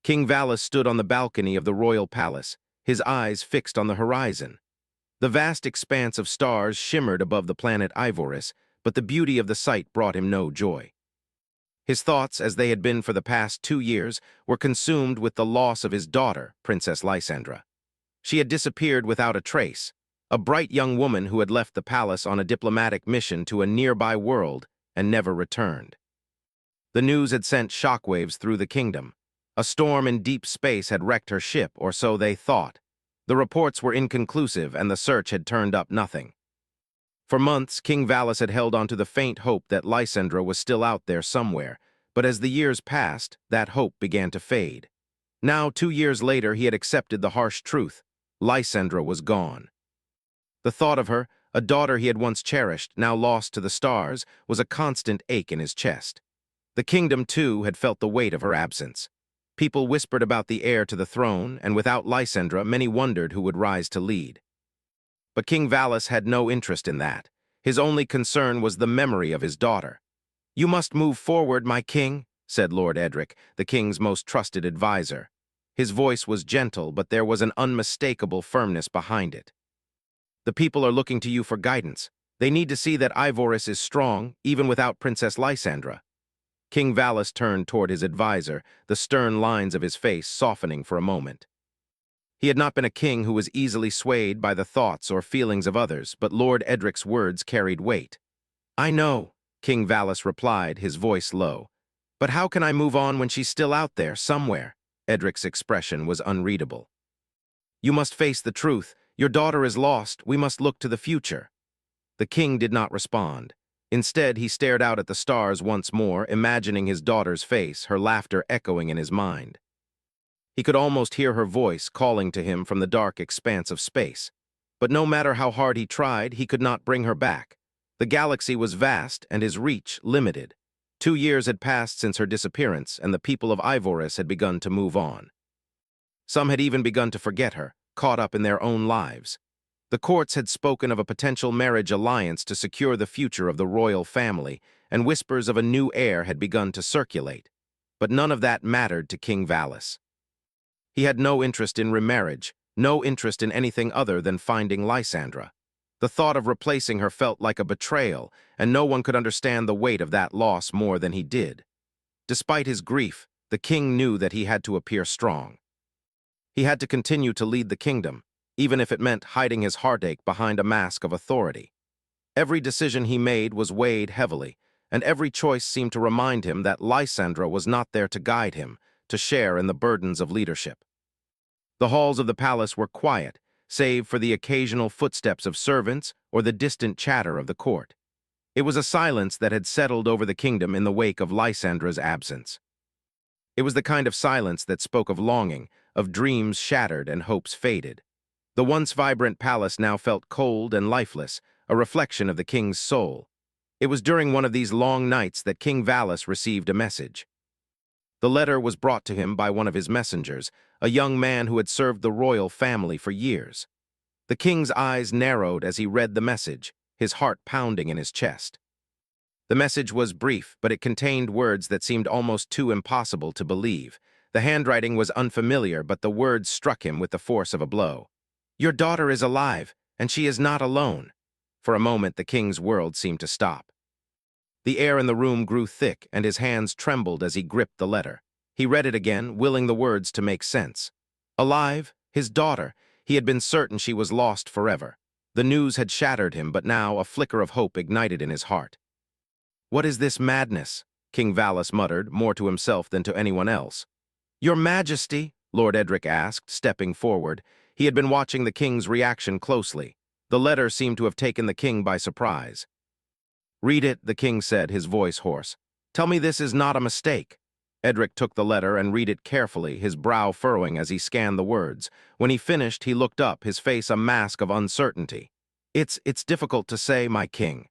King Valus stood on the balcony of the royal palace, his eyes fixed on the horizon. The vast expanse of stars shimmered above the planet Ivorus, but the beauty of the sight brought him no joy. His thoughts, as they had been for the past 2 years, were consumed with the loss of his daughter, Princess Lysandra. She had disappeared without a trace, a bright young woman who had left the palace on a diplomatic mission to a nearby world and never returned. The news had sent shockwaves through the kingdom. A storm in deep space had wrecked her ship, or so they thought. The reports were inconclusive, and the search had turned up nothing. For months, King Valus had held on to the faint hope that Lysandra was still out there somewhere, but as the years passed, that hope began to fade. Now, 2 years later, he had accepted the harsh truth. Lysandra was gone. The thought of her, a daughter he had once cherished, now lost to the stars, was a constant ache in his chest. The kingdom, too, had felt the weight of her absence. People whispered about the heir to the throne, and without Lysandra, many wondered who would rise to lead. But King Valus had no interest in that. His only concern was the memory of his daughter. "You must move forward, my king," said Lord Edric, the king's most trusted advisor. His voice was gentle, but there was an unmistakable firmness behind it. "The people are looking to you for guidance. They need to see that Ivorus is strong, even without Princess Lysandra." King Valus turned toward his advisor, the stern lines of his face softening for a moment. He had not been a king who was easily swayed by the thoughts or feelings of others, but Lord Edric's words carried weight. "I know," King Valus replied, his voice low. "But how can I move on when she's still out there, somewhere?" Edric's expression was unreadable. "You must face the truth. Your daughter is lost. We must look to the future." The king did not respond. Instead, he stared out at the stars once more, imagining his daughter's face, her laughter echoing in his mind. He could almost hear her voice calling to him from the dark expanse of space. But no matter how hard he tried, he could not bring her back. The galaxy was vast and his reach limited. 2 years had passed since her disappearance, and the people of Ivorus had begun to move on. Some had even begun to forget her, caught up in their own lives. The courts had spoken of a potential marriage alliance to secure the future of the royal family, and whispers of a new heir had begun to circulate. But none of that mattered to King Valus. He had no interest in remarriage, no interest in anything other than finding Lysandra. The thought of replacing her felt like a betrayal, and no one could understand the weight of that loss more than he did. Despite his grief, the king knew that he had to appear strong. He had to continue to lead the kingdom, even if it meant hiding his heartache behind a mask of authority. Every decision he made was weighed heavily, and every choice seemed to remind him that Lysandra was not there to guide him, to share in the burdens of leadership. The halls of the palace were quiet, save for the occasional footsteps of servants or the distant chatter of the court. It was a silence that had settled over the kingdom in the wake of Lysandra's absence. It was the kind of silence that spoke of longing, of dreams shattered and hopes faded. The once vibrant palace now felt cold and lifeless, a reflection of the king's soul. It was during one of these long nights that King Valus received a message. The letter was brought to him by one of his messengers, a young man who had served the royal family for years. The king's eyes narrowed as he read the message, his heart pounding in his chest. The message was brief, but it contained words that seemed almost too impossible to believe. The handwriting was unfamiliar, but the words struck him with the force of a blow. "Your daughter is alive, and she is not alone." For a moment, the king's world seemed to stop. The air in the room grew thick, and his hands trembled as he gripped the letter. He read it again, willing the words to make sense. Alive? His daughter. He had been certain she was lost forever. The news had shattered him, but now a flicker of hope ignited in his heart. "What is this madness?" King Valus muttered, more to himself than to anyone else. "Your Majesty?" Lord Edric asked, stepping forward. He had been watching the king's reaction closely. The letter seemed to have taken the king by surprise. "Read it," the king said, his voice hoarse. "Tell me this is not a mistake." Edric took the letter and read it carefully, his brow furrowing as he scanned the words. When he finished, he looked up, his face a mask of uncertainty. It's difficult to say, my king.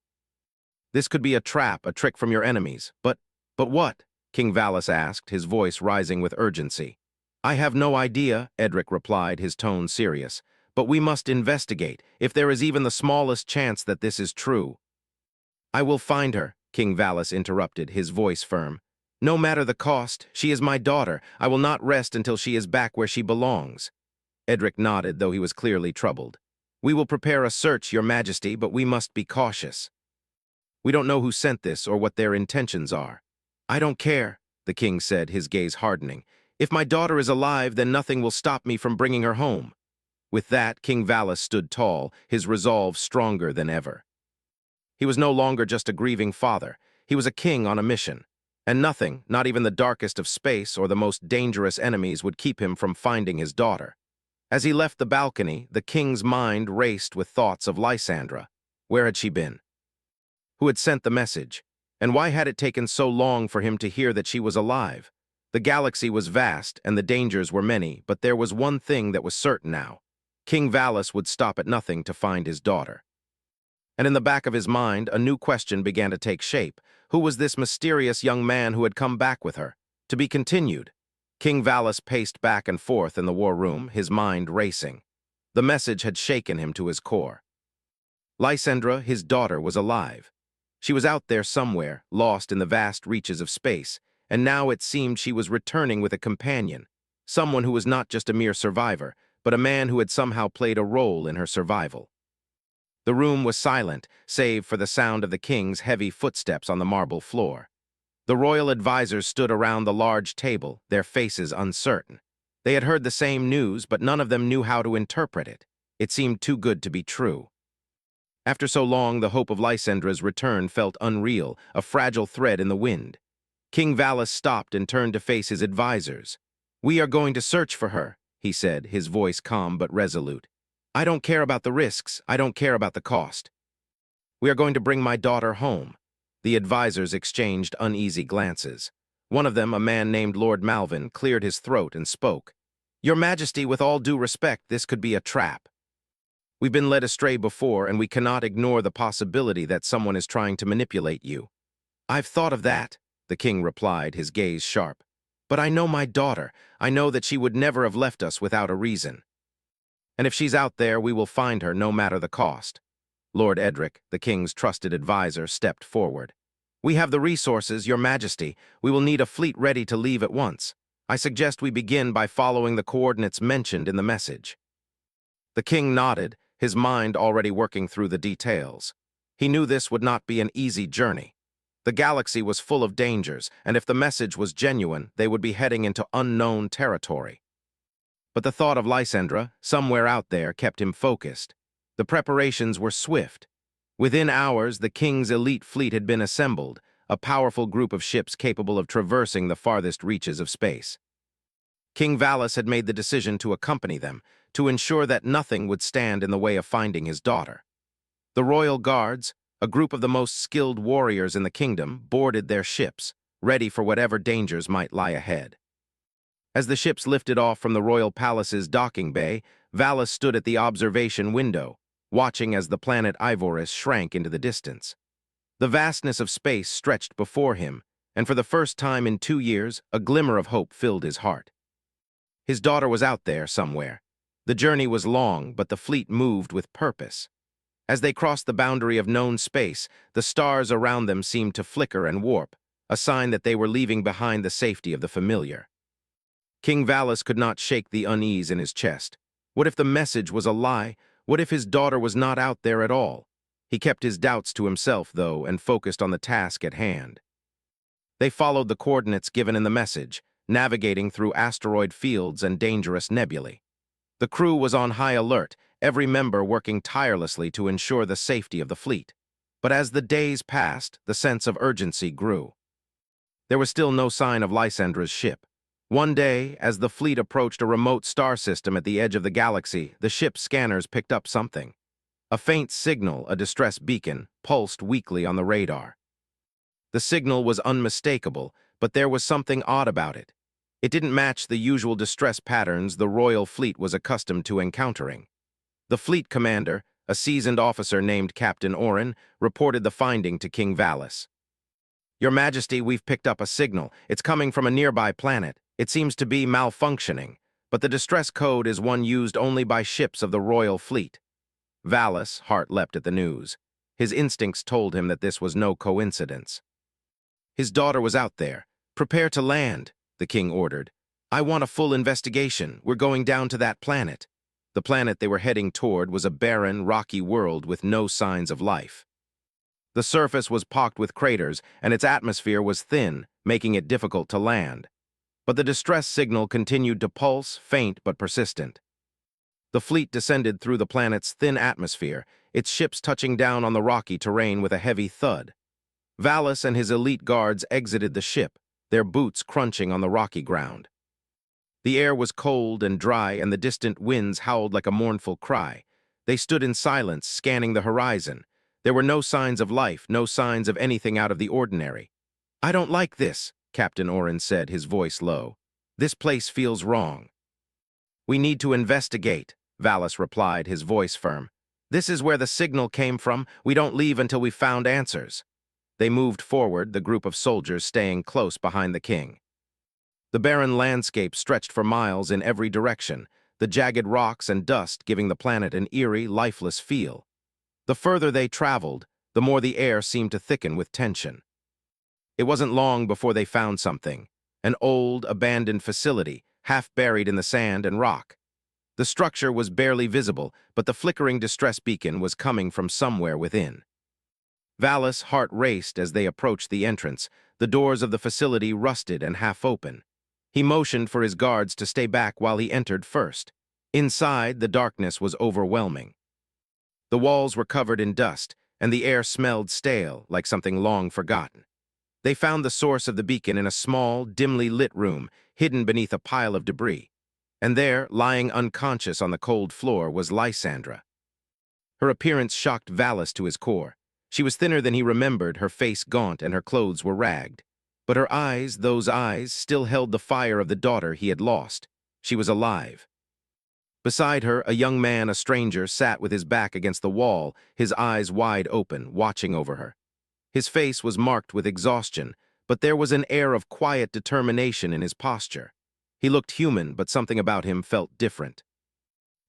This could be a trap, a trick from your enemies. But what?" King Valus asked, his voice rising with urgency. "I have no idea," Edric replied, his tone serious. "But we must investigate, if there is even the smallest chance that this is true." "I will find her," King Valus interrupted, his voice firm. No matter the cost, she is my daughter. I will not rest until she is back where she belongs. Edric nodded, though he was clearly troubled. We will prepare a search, Your Majesty, but we must be cautious. We don't know who sent this or what their intentions are. I don't care, the king said, his gaze hardening. If my daughter is alive, then nothing will stop me from bringing her home. With that, King Valus stood tall, his resolve stronger than ever. He was no longer just a grieving father. He was a king on a mission. And nothing, not even the darkest of space or the most dangerous enemies, would keep him from finding his daughter. As he left the balcony, the king's mind raced with thoughts of Lysandra. Where had she been? Who had sent the message? And why had it taken so long for him to hear that she was alive? The galaxy was vast, and the dangers were many, but there was one thing that was certain now. King Valus would stop at nothing to find his daughter. And in the back of his mind, a new question began to take shape. Who was this mysterious young man who had come back with her? To be continued. King Valus paced back and forth in the war room, his mind racing. The message had shaken him to his core. Lysandra, his daughter, was alive. She was out there somewhere, lost in the vast reaches of space, and now it seemed she was returning with a companion, someone who was not just a mere survivor, but a man who had somehow played a role in her survival. The room was silent, save for the sound of the king's heavy footsteps on the marble floor. The royal advisors stood around the large table, their faces uncertain. They had heard the same news, but none of them knew how to interpret it. It seemed too good to be true. After so long, the hope of Lysandra's return felt unreal, a fragile thread in the wind. King Valus stopped and turned to face his advisors. "We are going to search for her," he said, his voice calm but resolute. "I don't care about the risks. I don't care about the cost. We are going to bring my daughter home." The advisors exchanged uneasy glances. One of them, a man named Lord Malvin, cleared his throat and spoke. "Your Majesty, with all due respect, this could be a trap. We've been led astray before, and we cannot ignore the possibility that someone is trying to manipulate you." "I've thought of that," the king replied, his gaze sharp. "But I know my daughter. I know that she would never have left us without a reason. And if she's out there, we will find her no matter the cost." Lord Edric, the king's trusted advisor, stepped forward. "We have the resources, Your Majesty. We will need a fleet ready to leave at once. I suggest we begin by following the coordinates mentioned in the message." The king nodded, his mind already working through the details. He knew this would not be an easy journey. The galaxy was full of dangers, and if the message was genuine, they would be heading into unknown territory. But the thought of Lysandra, somewhere out there, kept him focused. The preparations were swift. Within hours, the king's elite fleet had been assembled, a powerful group of ships capable of traversing the farthest reaches of space. King Valus had made the decision to accompany them, to ensure that nothing would stand in the way of finding his daughter. The royal guards, a group of the most skilled warriors in the kingdom, boarded their ships, ready for whatever dangers might lie ahead. As the ships lifted off from the royal palace's docking bay, Valus stood at the observation window, watching as the planet Ivoris shrank into the distance. The vastness of space stretched before him, and for the first time in 2 years, a glimmer of hope filled his heart. His daughter was out there somewhere. The journey was long, but the fleet moved with purpose. As they crossed the boundary of known space, the stars around them seemed to flicker and warp, a sign that they were leaving behind the safety of the familiar. King Valus could not shake the unease in his chest. What if the message was a lie? What if his daughter was not out there at all? He kept his doubts to himself, though, and focused on the task at hand. They followed the coordinates given in the message, navigating through asteroid fields and dangerous nebulae. The crew was on high alert, every member working tirelessly to ensure the safety of the fleet. But as the days passed, the sense of urgency grew. There was still no sign of Lysandra's ship. One day, as the fleet approached a remote star system at the edge of the galaxy, the ship's scanners picked up something. A faint signal, a distress beacon, pulsed weakly on the radar. The signal was unmistakable, but there was something odd about it. It didn't match the usual distress patterns the royal fleet was accustomed to encountering. The fleet commander, a seasoned officer named Captain Orin, reported the finding to King Valus. "Your Majesty, we've picked up a signal. It's coming from a nearby planet. It seems to be malfunctioning, but the distress code is one used only by ships of the royal fleet." Valus' heart leapt at the news. His instincts told him that this was no coincidence. His daughter was out there, Prepare to land, the king ordered. I want a full investigation. We're going down to that planet. The planet they were heading toward was a barren, rocky world with no signs of life. The surface was pocked with craters, and its atmosphere was thin, making it difficult to land. But the distress signal continued to pulse, faint but persistent. The fleet descended through the planet's thin atmosphere, its ships touching down on the rocky terrain with a heavy thud. Valis and his elite guards exited the ship, their boots crunching on the rocky ground. The air was cold and dry, and the distant winds howled like a mournful cry. They stood in silence, scanning the horizon. There were no signs of life, no signs of anything out of the ordinary. "I don't like this," Captain Oren said, his voice low. "This place feels wrong." "We need to investigate," Valis replied, his voice firm. "This is where the signal came from. We don't leave until we've found answers." They moved forward, the group of soldiers staying close behind the king. The barren landscape stretched for miles in every direction, the jagged rocks and dust giving the planet an eerie, lifeless feel. The further they traveled, the more the air seemed to thicken with tension. It wasn't long before they found something, an old, abandoned facility, half buried in the sand and rock. The structure was barely visible, but the flickering distress beacon was coming from somewhere within. Valis' heart raced as they approached the entrance, the doors of the facility rusted and half open. He motioned for his guards to stay back while he entered first. Inside, the darkness was overwhelming. The walls were covered in dust, and the air smelled stale, like something long forgotten. They found the source of the beacon in a small, dimly lit room, hidden beneath a pile of debris. And there, lying unconscious on the cold floor, was Lysandra. Her appearance shocked Valis to his core. She was thinner than he remembered, her face gaunt, and her clothes were ragged. But her eyes, those eyes, still held the fire of the daughter he had lost. She was alive. Beside her, a young man, a stranger, sat with his back against the wall, his eyes wide open, watching over her. His face was marked with exhaustion, but there was an air of quiet determination in his posture. He looked human, but something about him felt different.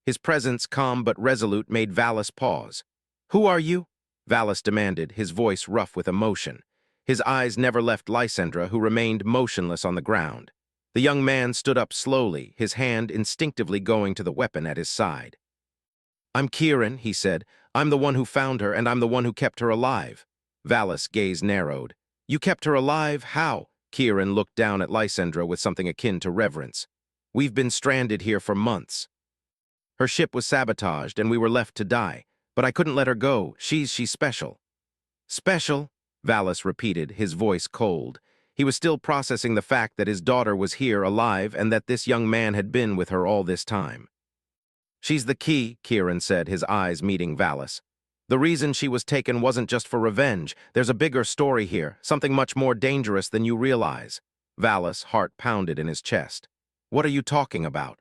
His presence, calm but resolute, made Valis pause. "Who are you?" Valis demanded, his voice rough with emotion. His eyes never left Lysandra, who remained motionless on the ground. The young man stood up slowly, his hand instinctively going to the weapon at his side. "I'm Kieran," he said. "I'm the one who found her, and I'm the one who kept her alive." Valis' gaze narrowed. "You kept her alive? How?" Kieran looked down at Lysandra with something akin to reverence. "We've been stranded here for months. Her ship was sabotaged, and we were left to die. But I couldn't let her go. She's special." "Special?" Valis repeated, his voice cold. He was still processing the fact that his daughter was here alive and that this young man had been with her all this time. "She's the key," Kieran said, his eyes meeting Valis. "The reason she was taken wasn't just for revenge. There's a bigger story here, something much more dangerous than you realize." Valis' heart pounded in his chest. "What are you talking about?"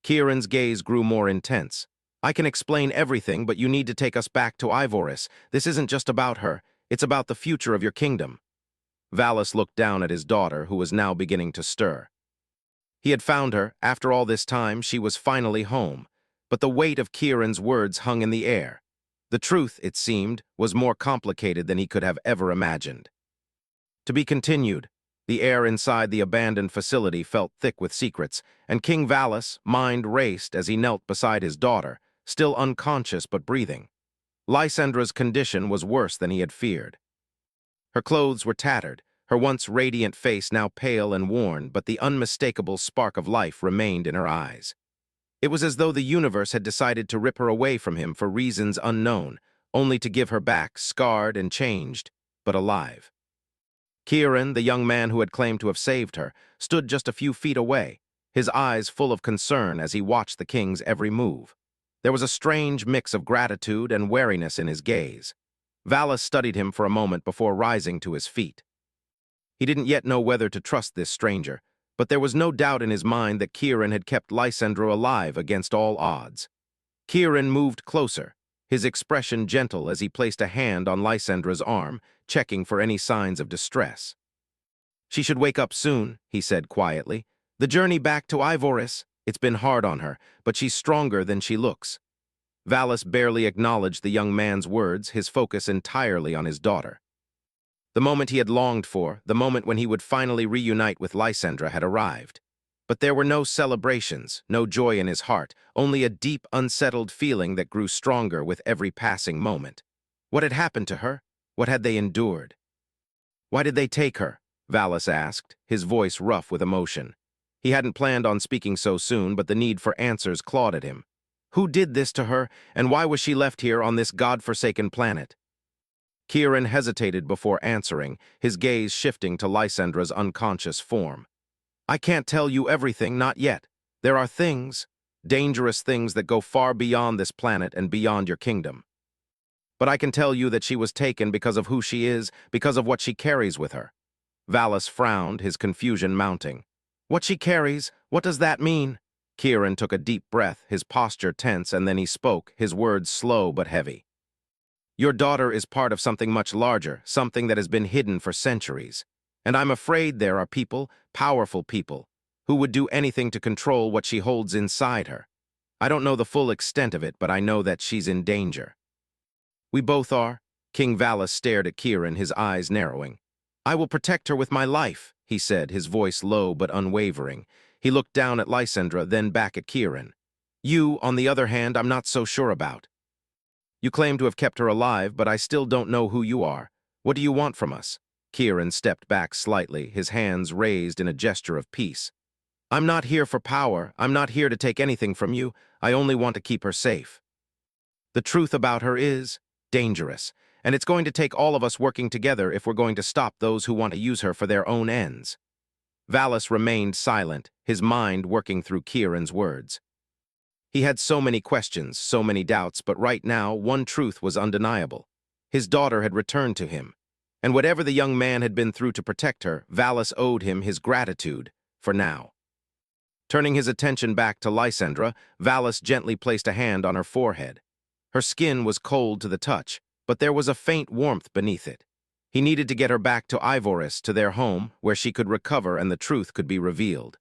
Kieran's gaze grew more intense. "I can explain everything, but you need to take us back to Ivoris. This isn't just about her. It's about the future of your kingdom." Valis looked down at his daughter, who was now beginning to stir. He had found her. After all this time, she was finally home. But the weight of Kieran's words hung in the air. The truth, it seemed, was more complicated than he could have ever imagined. To be continued. The air inside the abandoned facility felt thick with secrets, and King Valis' mind raced as he knelt beside his daughter, still unconscious but breathing. Lysandra's condition was worse than he had feared. Her clothes were tattered, her once radiant face now pale and worn, but the unmistakable spark of life remained in her eyes. It was as though the universe had decided to rip her away from him for reasons unknown, only to give her back, scarred and changed, but alive. Kieran, the young man who had claimed to have saved her, stood just a few feet away, his eyes full of concern as he watched the king's every move. There was a strange mix of gratitude and wariness in his gaze. Valis studied him for a moment before rising to his feet. He didn't yet know whether to trust this stranger, but there was no doubt in his mind that Kieran had kept Lysandra alive against all odds. Kieran moved closer, his expression gentle as he placed a hand on Lysandra's arm, checking for any signs of distress. "She should wake up soon," he said quietly. "The journey back to Ivoris, it's been hard on her, but she's stronger than she looks." Valis barely acknowledged the young man's words, his focus entirely on his daughter. The moment he had longed for, the moment when he would finally reunite with Lysandra had arrived. But there were no celebrations, no joy in his heart, only a deep, unsettled feeling that grew stronger with every passing moment. What had happened to her? What had they endured? Why did they take her? Valis asked, his voice rough with emotion. He hadn't planned on speaking so soon, but the need for answers clawed at him. Who did this to her, and why was she left here on this god-forsaken planet? Kieran hesitated before answering, his gaze shifting to Lysandra's unconscious form. I can't tell you everything, not yet. There are things, dangerous things that go far beyond this planet and beyond your kingdom. But I can tell you that she was taken because of who she is, because of what she carries with her. Valis frowned, his confusion mounting. What she carries? What does that mean? Kieran took a deep breath, his posture tense, and then he spoke, his words slow but heavy. Your daughter is part of something much larger, something that has been hidden for centuries. And I'm afraid there are people, powerful people, who would do anything to control what she holds inside her. I don't know the full extent of it, but I know that she's in danger. We both are. King Valis stared at Kieran, his eyes narrowing. I will protect her with my life, he said, his voice low but unwavering. He looked down at Lysandra, then back at Kieran. You, on the other hand, I'm not so sure about. You claim to have kept her alive, but I still don't know who you are. What do you want from us? Kieran stepped back slightly, his hands raised in a gesture of peace. I'm not here for power. I'm not here to take anything from you. I only want to keep her safe. The truth about her is dangerous, and it's going to take all of us working together if we're going to stop those who want to use her for their own ends. Valis remained silent, his mind working through Kieran's words. He had so many questions, so many doubts, but right now, one truth was undeniable. His daughter had returned to him, and whatever the young man had been through to protect her, Valis owed him his gratitude, for now. Turning his attention back to Lysandra, Valis gently placed a hand on her forehead. Her skin was cold to the touch, but there was a faint warmth beneath it. He needed to get her back to Ivoris, to their home, where she could recover and the truth could be revealed.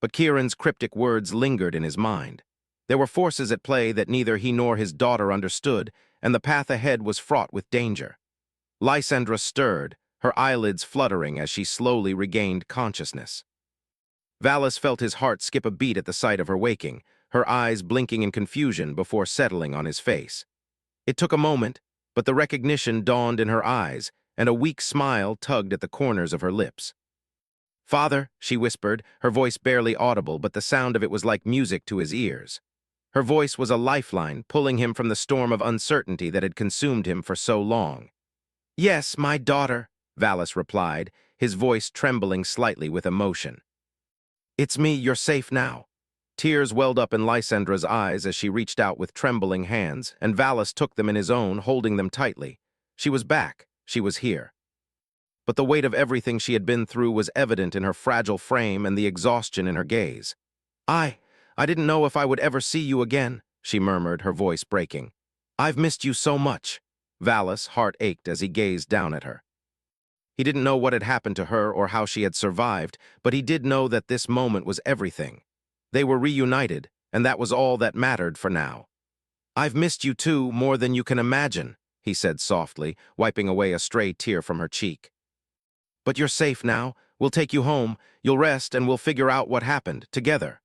But Kieran's cryptic words lingered in his mind. There were forces at play that neither he nor his daughter understood, and the path ahead was fraught with danger. Lysandra stirred, her eyelids fluttering as she slowly regained consciousness. Valis felt his heart skip a beat at the sight of her waking, her eyes blinking in confusion before settling on his face. It took a moment, but the recognition dawned in her eyes, and a weak smile tugged at the corners of her lips. Father, she whispered, her voice barely audible, but the sound of it was like music to his ears. Her voice was a lifeline, pulling him from the storm of uncertainty that had consumed him for so long. Yes, my daughter, Valis replied, his voice trembling slightly with emotion. It's me, you're safe now. Tears welled up in Lysandra's eyes as she reached out with trembling hands, and Valis took them in his own, holding them tightly. She was back, she was here. But the weight of everything she had been through was evident in her fragile frame and the exhaustion in her gaze. I didn't know if I would ever see you again, she murmured, her voice breaking. I've missed you so much. Valis' heart ached as he gazed down at her. He didn't know what had happened to her or how she had survived, but he did know that this moment was everything. They were reunited, and that was all that mattered for now. I've missed you too, more than you can imagine, he said softly, wiping away a stray tear from her cheek. But you're safe now. We'll take you home, you'll rest, and we'll figure out what happened, together.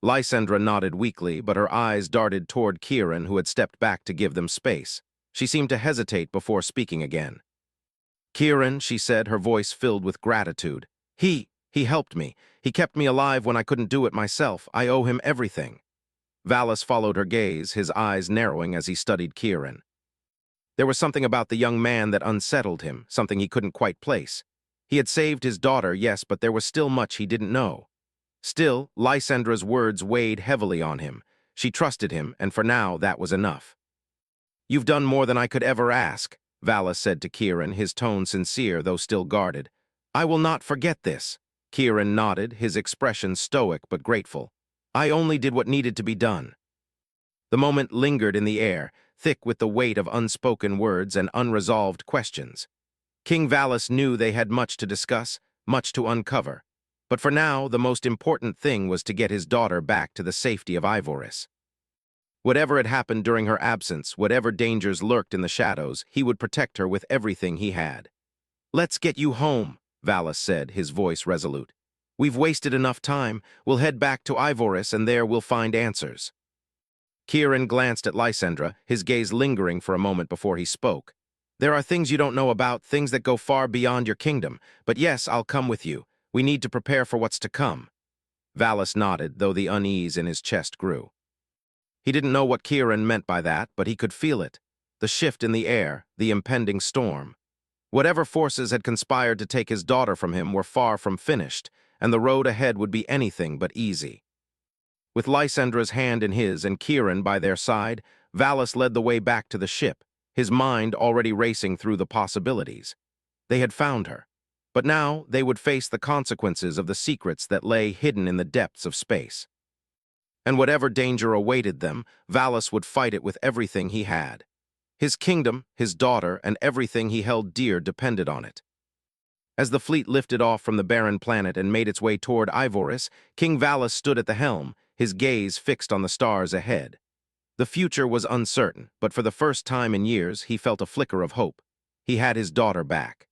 Lysandra nodded weakly, but her eyes darted toward Kieran, who had stepped back to give them space. She seemed to hesitate before speaking again. Kieran, she said, her voice filled with gratitude. He helped me. He kept me alive when I couldn't do it myself. I owe him everything. Valis followed her gaze, his eyes narrowing as he studied Kieran. There was something about the young man that unsettled him, something he couldn't quite place. He had saved his daughter, yes, but there was still much he didn't know. Still, Lysandra's words weighed heavily on him. She trusted him, and for now that was enough. You've done more than I could ever ask, Valis said to Kieran, his tone sincere though still guarded. I will not forget this. Kieran nodded, his expression stoic but grateful. I only did what needed to be done. The moment lingered in the air, thick with the weight of unspoken words and unresolved questions. King Valis knew they had much to discuss, much to uncover. But for now, the most important thing was to get his daughter back to the safety of Ivoris. Whatever had happened during her absence, whatever dangers lurked in the shadows, he would protect her with everything he had. "Let's get you home," Valus said, his voice resolute. "We've wasted enough time. We'll head back to Ivoris, and there we'll find answers." Kieran glanced at Lysandra, his gaze lingering for a moment before he spoke. "There are things you don't know about, things that go far beyond your kingdom. But yes, I'll come with you. We need to prepare for what's to come." Valus nodded, though the unease in his chest grew. He didn't know what Kieran meant by that, but he could feel it. The shift in the air, the impending storm. Whatever forces had conspired to take his daughter from him were far from finished, and the road ahead would be anything but easy. With Lysandra's hand in his and Kieran by their side, Valus led the way back to the ship, his mind already racing through the possibilities. They had found her, but now they would face the consequences of the secrets that lay hidden in the depths of space. And whatever danger awaited them, Valus would fight it with everything he had. His kingdom, his daughter, and everything he held dear depended on it. As the fleet lifted off from the barren planet and made its way toward Ivoris, King Valus stood at the helm, his gaze fixed on the stars ahead. The future was uncertain, but for the first time in years he felt a flicker of hope. He had his daughter back.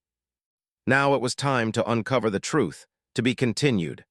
Now it was time to uncover the truth, to be continued.